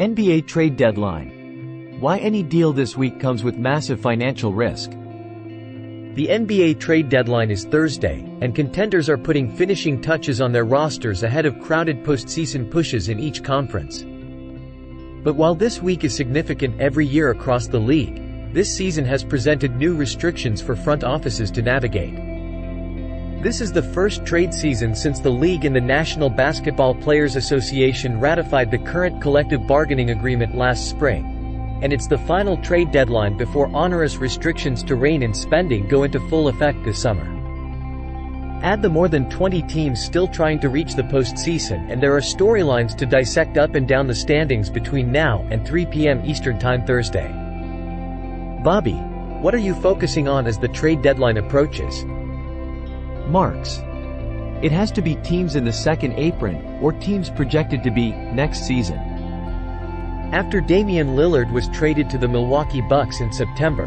NBA trade deadline. Why any deal this week comes with massive financial risk. The NBA trade deadline is Thursday, and contenders are putting finishing touches on their rosters ahead of crowded postseason pushes in each conference. But while this week is significant every year across the league, this season has presented new restrictions for front offices to navigate. This is the first trade season since the league and the National Basketball Players Association ratified the current collective bargaining agreement last spring, and it's the final trade deadline before onerous restrictions to rein in spending go into full effect this summer. Add the more than 20 teams still trying to reach the postseason, and there are storylines to dissect up and down the standings between now and 3 p.m. Eastern Time Thursday. Bobby, what are you focusing on as the trade deadline approaches? Marks. It has to be teams in the second apron, or teams projected to be, next season. After Damian Lillard was traded to the Milwaukee Bucks in September,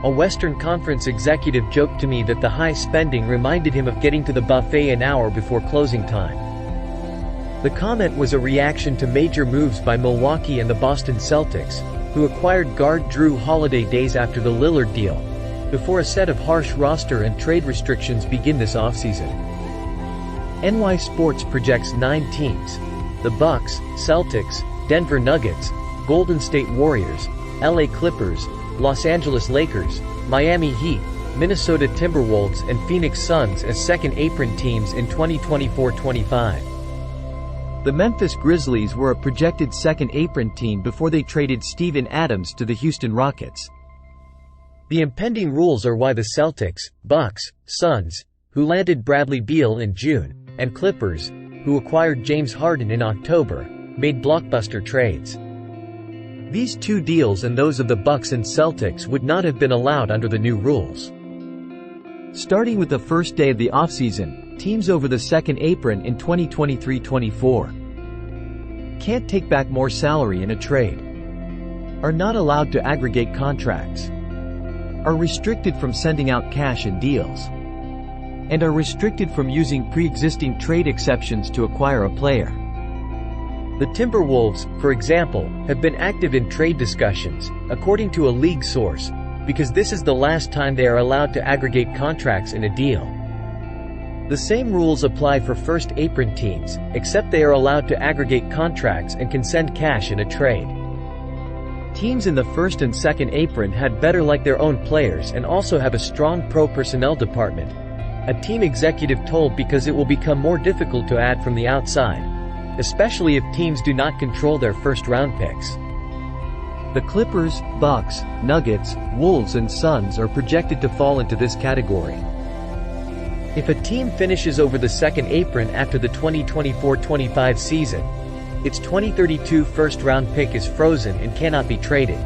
a Western Conference executive joked to me that the high spending reminded him of getting to the buffet an hour before closing time. The comment was a reaction to major moves by Milwaukee and the Boston Celtics, who acquired guard Drew Holiday days after the Lillard deal, before a set of harsh roster and trade restrictions begin this offseason. NY Sports projects 9 teams: the Bucks, Celtics, Denver Nuggets, Golden State Warriors, LA Clippers, Los Angeles Lakers, Miami Heat, Minnesota Timberwolves and Phoenix Suns as second apron teams in 2024-25. The Memphis Grizzlies were a projected second apron team before they traded Steven Adams to the Houston Rockets. The impending rules are why the Celtics, Bucks, Suns, who landed Bradley Beal in June, and Clippers, who acquired James Harden in October, made blockbuster trades. These two deals and those of the Bucks and Celtics would not have been allowed under the new rules. Starting with the first day of the offseason, teams over the second apron in 2023-24 can't take back more salary in a trade, are not allowed to aggregate contracts, are restricted from sending out cash in deals, and are restricted from using pre-existing trade exceptions to acquire a player. The Timberwolves, for example, have been active in trade discussions, according to a league source, because this is the last time they are allowed to aggregate contracts in a deal. The same rules apply for first apron teams, except they are allowed to aggregate contracts and can send cash in a trade. Teams in the first and second apron had better like their own players and also have a strong pro-personnel department, a team executive told, because it will become more difficult to add from the outside, especially if teams do not control their first-round picks. The Clippers, Bucks, Nuggets, Wolves and Suns are projected to fall into this category. If a team finishes over the second apron after the 2024-25 season, its 2032 first-round pick is frozen and cannot be traded.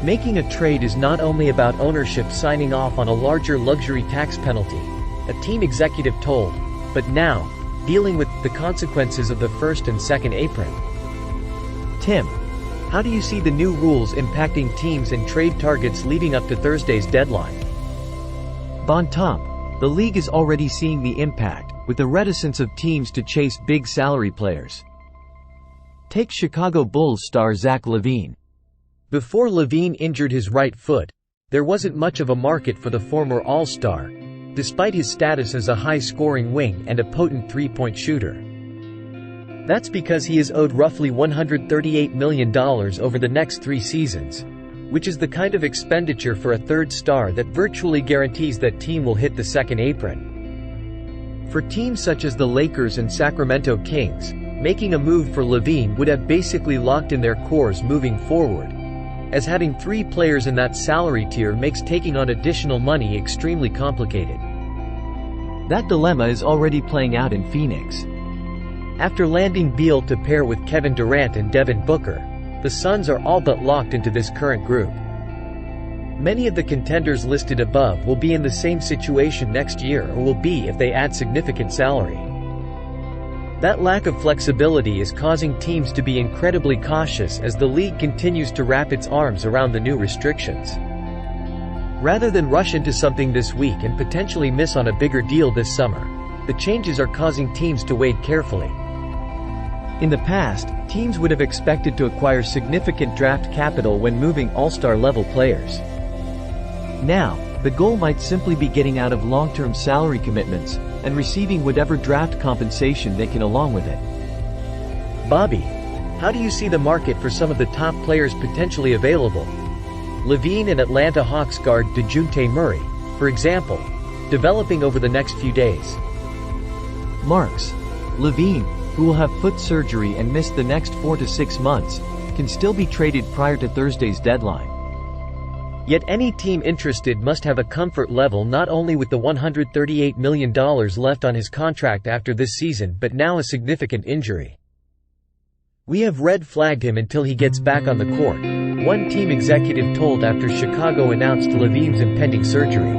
Making a trade is not only about ownership signing off on a larger luxury tax penalty, a team executive told, but now, dealing with the consequences of the first and second apron. Tim, how do you see the new rules impacting teams and trade targets leading up to Thursday's deadline? Bon Top, the league is already seeing the impact, with the reticence of teams to chase big salary players. Take Chicago Bulls star Zach LaVine. Before LaVine injured his right foot, there wasn't much of a market for the former All-Star, despite his status as a high-scoring wing and a potent three-point shooter. That's because he is owed roughly $138 million over the next 3 seasons, which is the kind of expenditure for a third star that virtually guarantees that team will hit the second apron. For teams such as the Lakers and Sacramento Kings, making a move for LaVine would have basically locked in their cores moving forward, as having 3 players in that salary tier makes taking on additional money extremely complicated. That dilemma is already playing out in Phoenix. After landing Beal to pair with Kevin Durant and Devin Booker, the Suns are all but locked into this current group. Many of the contenders listed above will be in the same situation next year, or will be if they add significant salary. That lack of flexibility is causing teams to be incredibly cautious as the league continues to wrap its arms around the new restrictions. Rather than rush into something this week and potentially miss on a bigger deal this summer, the changes are causing teams to wade carefully. In the past, teams would have expected to acquire significant draft capital when moving all-star level players. Now, the goal might simply be getting out of long-term salary commitments and receiving whatever draft compensation they can along with it. Bobby, how do you see the market for some of the top players potentially available? LaVine and Atlanta Hawks guard DeJounte Murray, for example, developing over the next few days. Marks. LaVine, who will have foot surgery and miss the next 4 to 6 months, can still be traded prior to Thursday's deadline. Yet any team interested must have a comfort level not only with the $138 million left on his contract after this season but now a significant injury. "We have red-flagged him until he gets back on the court," one team executive told after Chicago announced LaVine's impending surgery.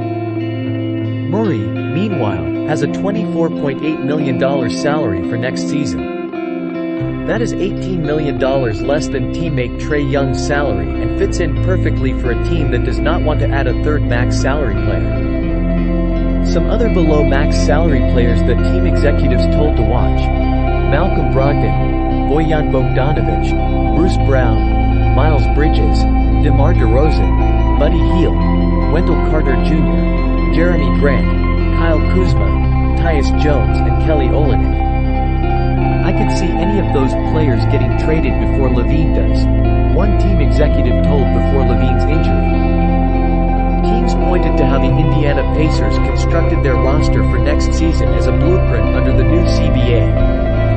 Murray, meanwhile, has a $24.8 million salary for next season. That is $18 million less than teammate Trae Young's salary and fits in perfectly for a team that does not want to add a third max salary player. Some other below max salary players that team executives told to watch: Malcolm Brogdon, Bojan Bogdanovic, Bruce Brown, Miles Bridges, DeMar DeRozan, Buddy Hield, Wendell Carter Jr., Jeremy Grant, Kyle Kuzma, Tyus Jones and Kelly Olynyk. "I could see any of those players getting traded before LaVine does," one team executive told before LaVine's injury. Teams pointed to how the Indiana Pacers constructed their roster for next season as a blueprint under the new CBA.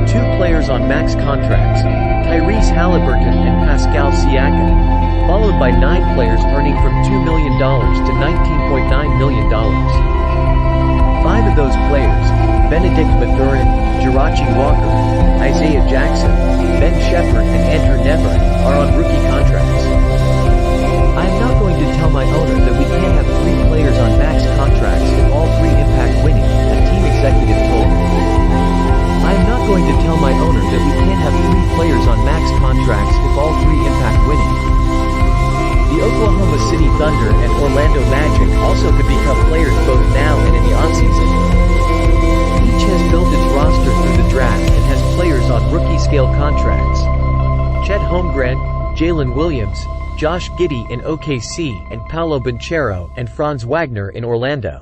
2 players on max contracts, Tyrese Halliburton and Pascal Siakam, followed by 9 players earning from $2 million to $19.9 million. 5 of those players, Benedict Mathurin, Jirachi Walker, Isaiah Jackson, Ben Shepherd and Andrew Nembhard, are on rookie contracts. "I am not going to tell my owner that we can't have 3 players on max contracts if all 3 impact winning," a team executive told. "I am not going to tell my owner that we can't have 3 players on max contracts if all 3 impact winning." The Oklahoma City Thunder and Orlando Magic also could become players both now and in the offseason. Each has built its roster through the draft and has players on rookie-scale contracts. Chet Holmgren, Jalen Williams, Josh Giddey in OKC and Paolo Banchero and Franz Wagner in Orlando.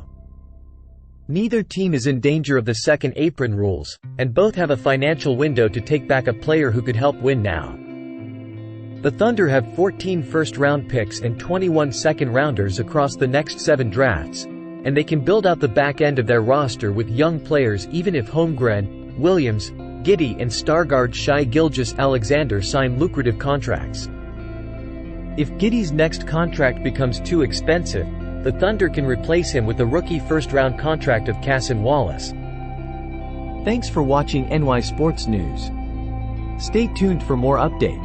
Neither team is in danger of the second apron rules, and both have a financial window to take back a player who could help win now. The Thunder have 14 first-round picks and 21 second-rounders across the next 7 drafts, and they can build out the back end of their roster with young players even if Holmgren, Williams, Giddey and star guard Shai Gilgeous-Alexander sign lucrative contracts. If Giddey's next contract becomes too expensive, the Thunder can replace him with the rookie first-round contract of Cason Wallace. Thanks for watching NY Sports News. Stay tuned for more updates.